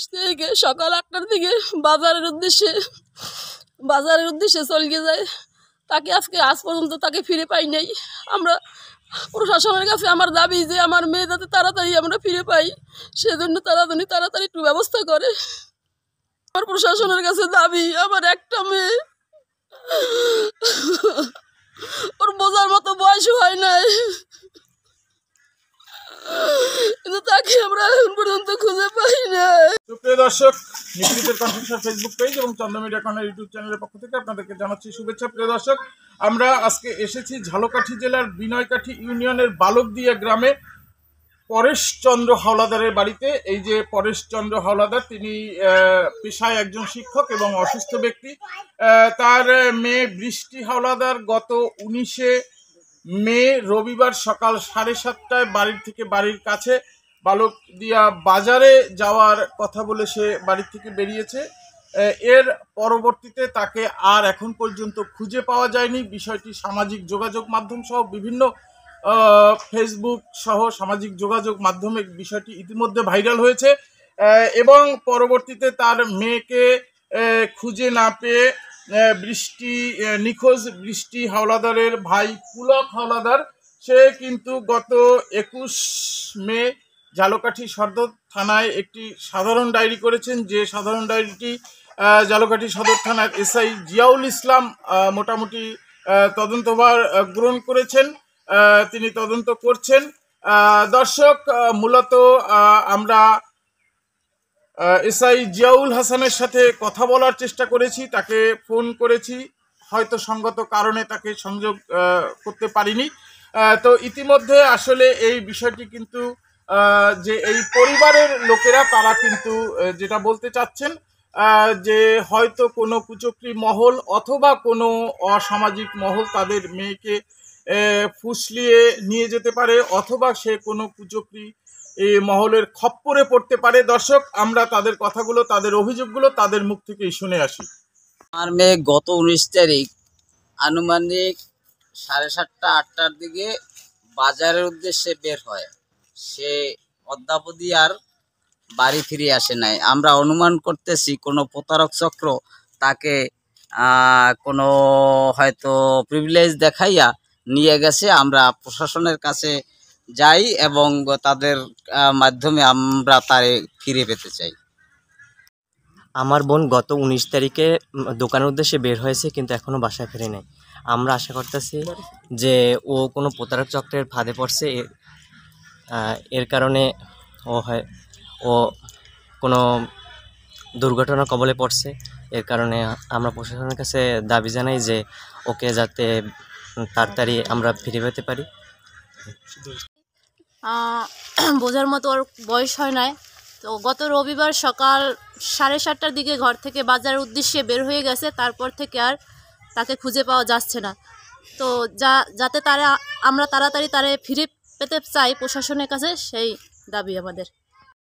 Office থেকে সকাল 8টার দিকে বাজারের উদ্দেশ্যে চলে যায়। তাকে আজ পর্যন্ত তাকে ফিরে পাই নাই। আমরা প্রশাসনের কাছে আমার দাবি যে আমার মেয়ে যাতে তাড়াতাড়ি আমরা ফিরে পাই, সেজন্য তাড়াতাড়ি একটু ব্যবস্থা করে। আমার প্রশাসনের কাছে দাবি, আমার একটা মেয়ে, ওর বোঝার মতো বয়স হয় নাই, কিন্তু তাকে আমরা এখন পর্যন্ত খুঁজে পাই না। প্রিয় দর্শক, নিপীড়িতের কণ্ঠস্বর ফেসবুক পেজ এবং চন্দ্র মিডিয়া কর্নার ইউটিউব চ্যানেলের পক্ষ থেকে আপনাদেরকে জানাচ্ছি শুভেচ্ছা। প্রিয় দর্শক, আমরা আজকে এসেছি ঝালকাঠি জেলার বিনয়কাঠি ইউনিয়নের বালকদিয়া গ্রামে পরেশচন্দ্র হাওলাদারের বাড়িতে। এই যে পরেশচন্দ্র হাওলাদার, তিনি পেশায় একজন শিক্ষক এবং অসুস্থ ব্যক্তি। তার মেয়ে বৃষ্টি হাওলাদার গত 19 মে রবিবার সকাল 7:30টায় বাড়ির কাছে বালকদিয়া বাজারে যাওয়ার কথা বলে সে বাড়ি থেকে বেরিয়েছে। এর পরবর্তীতে তাকে আর এখন পর্যন্ত খুঁজে পাওয়া যায়নি। বিষয়টি সামাজিক যোগাযোগ মাধ্যম সহ বিভিন্ন ফেসবুক সহ সামাজিক যোগাযোগ মাধ্যমে বিষয়টি ইতিমধ্যে ভাইরাল হয়েছে এবং পরবর্তীতে তার মেয়েকে খুঁজে না পেয়ে নিখোঁজ বৃষ্টি হাওলাদারের ভাই পুলক হাওলাদার, সে কিন্তু গত 21 মে ঝালকাঠি সদর থানায় একটি সাধারণ ডায়েরি করেছেন। যে সাধারণ ডায়েরিটি ঝালকাঠি সদর থানার এসআই জিয়াউল ইসলাম মোটামুটি তদন্তভার গ্রহণ করেছেন, তিনি তদন্ত করছেন। দর্শক, মূলত আমরা এসআই জিয়াউল হাসানের সাথে কথা বলার চেষ্টা করেছি, তাকে ফোন করেছি, হয়তো সঙ্গত কারণে তাকে সংযোগ করতে পারিনি। তো ইতিমধ্যে আসলে এই বিষয়টি কিন্তু যে এই পরিবারের লোকেরা তারা কিন্তু যেটা বলতে চাচ্ছেন যে হয়তো কোনো কুচক্রী মহল অথবা কোনো অসামাজিক মহল তাদের মেয়েকে ফুসলিয়ে নিয়ে যেতে পারে, অথবা সে কোনো কুচক্রী এই মহলের খপ্পরে পড়তে পারে। দর্শক, আমরা তাদের কথাগুলো, তাদের অভিযোগগুলো তাদের মুখ থেকেই শুনে আসি। আমার মেয়ে গত 19 তারিখ আনুমানিক 7:30-8টার দিকে বাজারের উদ্দেশ্যে বের হয়। সে অদ্যাবধি আর বাড়ি ফিরে আসে নাই। আমরা অনুমান করতেছি কোনো প্রতারক চক্র তাকে কোনো হয়তো প্রিভিলেজ দেখাইয়া নিয়ে গেছে। আমরা প্রশাসনের কাছে যাই এবং তাদের মাধ্যমে আমরা তারে ফিরে পেতে চাই। আমার বোন গত 19 তারিখে দোকানের উদ্দেশ্যে বের হয়েছে, কিন্তু এখনও বাসায় ফিরে নাই। আমরা আশা করতেছি যে ও কোনো প্রতারক চক্রের ফাঁদে পড়ছে, এর কারণে ও কোনো দুর্ঘটনার কবলে পড়ছে। এর কারণে আমরা প্রশাসনের কাছে দাবি জানাই যে ওকে যাতে তাড়াতাড়ি আমরা ফিরে পেতে পারি। বোঝার মতো ওর বয়স হয় নাই। তো গত রবিবার সকাল 7:30টার দিকে ঘর থেকে বাজারের উদ্দেশ্যে বের হয়ে গেছে। তারপর থেকে আর তাকে খুঁজে পাওয়া যাচ্ছে না। তো যাতে আমরা তাড়াতাড়ি ফিরে পেতে চাই প্রশাসনের কাছে, সেই দাবি আমাদের।